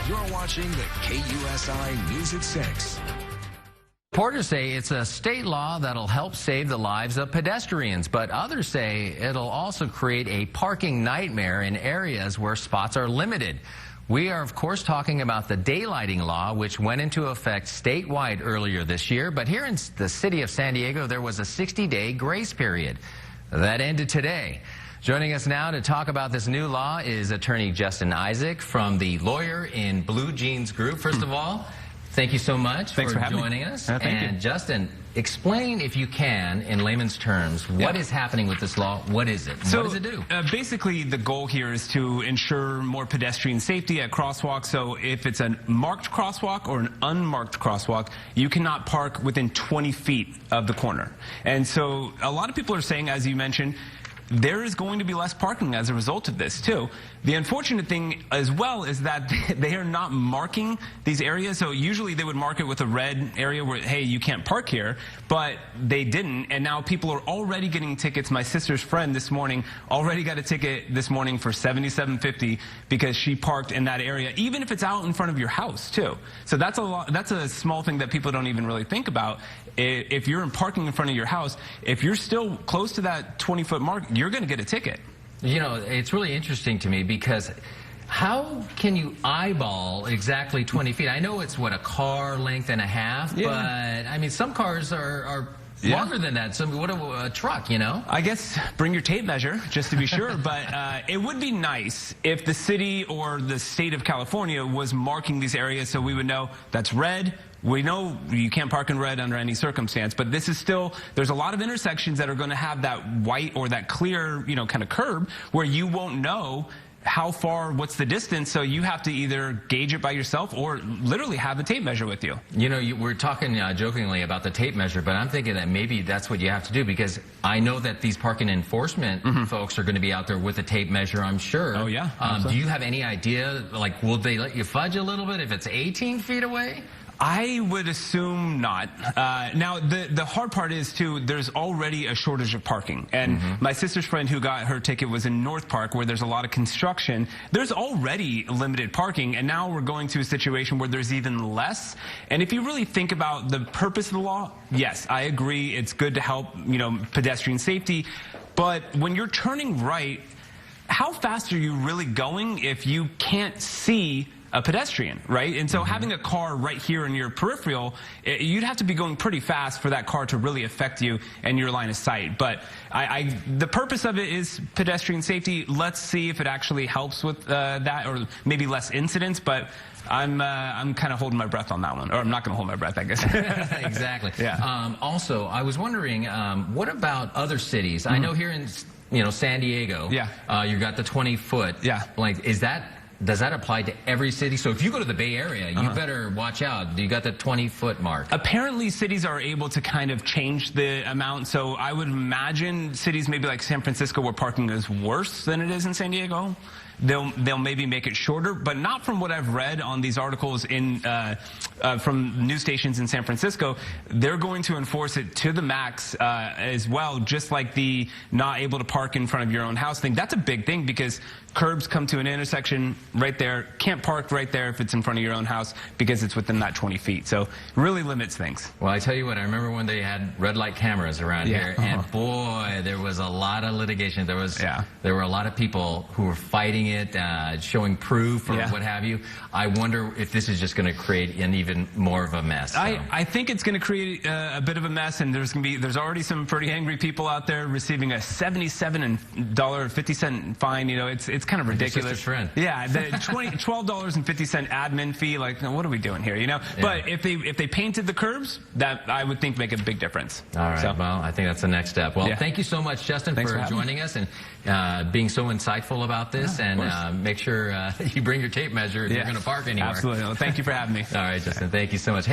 You're watching the KUSI News at 6. Reporters say it's a state law that'll help save the lives of pedestrians, but others say it'll also create a parking nightmare in areas where spots are limited. We are, of course, talking about the daylighting law, which went into effect statewide earlier this year. But here in the city of San Diego, there was a 60-day grace period. That ended today. Joining us now to talk about this new law is attorney Justin Isaac from the Lawyer in Blue Jeans Group. First of all, thank you so much for joining us. Thank you. Justin, explain, if you can, in layman's terms, what is happening with this law? What is it? So, what does it do? Basically, the goal here is to ensure more pedestrian safety at crosswalks. So if it's a marked crosswalk or an unmarked crosswalk, you cannot park within 20 feet of the corner. And so a lot of people are saying, as you mentioned, there is going to be less parking as a result of this, too. The unfortunate thing as well is that they are not marking these areas. So usually they would mark it with a red area where, hey, you can't park here, but they didn't. And now people are already getting tickets. My sister's friend this morning already got a ticket this morning for $77.50 because she parked in that area, even if it's out in front of your house, too. So that's a small thing that people don't even really think about. If you're parking in front of your house, if you're still close to that 20-foot mark, you're going to get a ticket. You know, it's really interesting to me because how can you eyeball exactly 20 feet? I know it's, what, a car length and a half, but, I mean, some cars are longer than that. So what a truck, you know? I guess bring your tape measure, just to be sure. But it would be nice if the city or the state of California was marking these areas so we would know that's red. We know you can't park in red under any circumstance, but this is still, there's a lot of intersections that are going to have that white or that clear, you know, kind of curb where you won't know how far, what's the distance, so you have to either gauge it by yourself or literally have a tape measure with you. You know, we're talking jokingly about the tape measure, but I'm thinking that maybe that's what you have to do, because I know that these parking enforcement folks are going to be out there with a tape measure, I'm sure. Oh, yeah. Do you have any idea, like, will they let you fudge a little bit if it's 18 feet away? I would assume not. Now, the hard part is, too, there's already a shortage of parking. And my sister's friend who got her ticket was in North Park, where there's a lot of construction. There's already limited parking, and now we're going to a situation where there's even less. And if you really think about the purpose of the law, yes, I agree. It's good to help, you know, pedestrian safety. But when you're turning right, how fast are you really going if you can't see a pedestrian, right? And so having a car right here in your peripheral, you'd have to be going pretty fast for that car to really affect you and your line of sight. But the purpose of it is pedestrian safety. Let's see if it actually helps with that, or maybe less incidents. But I'm kind of holding my breath on that one, or I'm not going to hold my breath, I guess. Exactly. Yeah. Also, I was wondering, what about other cities? I know here in San Diego, you got the 20-foot. Yeah. Like, does that apply to every city? So if you go to the Bay Area, you better watch out. You got the 20-foot mark. Apparently, cities are able to kind of change the amount. So I would imagine cities maybe like San Francisco, where parking is worse than it is in San Diego, they'll maybe make it shorter, but not from what I've read on these articles from news stations in San Francisco. They're going to enforce it to the max as well, just like the not able to park in front of your own house thing. That's a big thing, because curbs come to an intersection right there, can't park right there if it's in front of your own house because it's within that 20 feet. So really limits things. Well, I tell you what, I remember when they had red light cameras around here, and boy, there was a lot of litigation. There were a lot of people who were fighting it, showing proof or what have you. I wonder if this is just going to create an even more of a mess. So. I think it's going to create a bit of a mess, and there's already some pretty angry people out there receiving a $77.50 fine. You know, it's kind of ridiculous. Yeah, the $12.50 admin fee. Like, what are we doing here? You know. Yeah. But if they painted the curbs, that I would think make a big difference. All right. So, well, I think that's the next step. Well, thank you so much, Justin, for joining us and being so insightful about this. And make sure you bring your tape measure if you're going to park anywhere. Absolutely. Well, thank you for having me. All right, Justin. Thank you so much.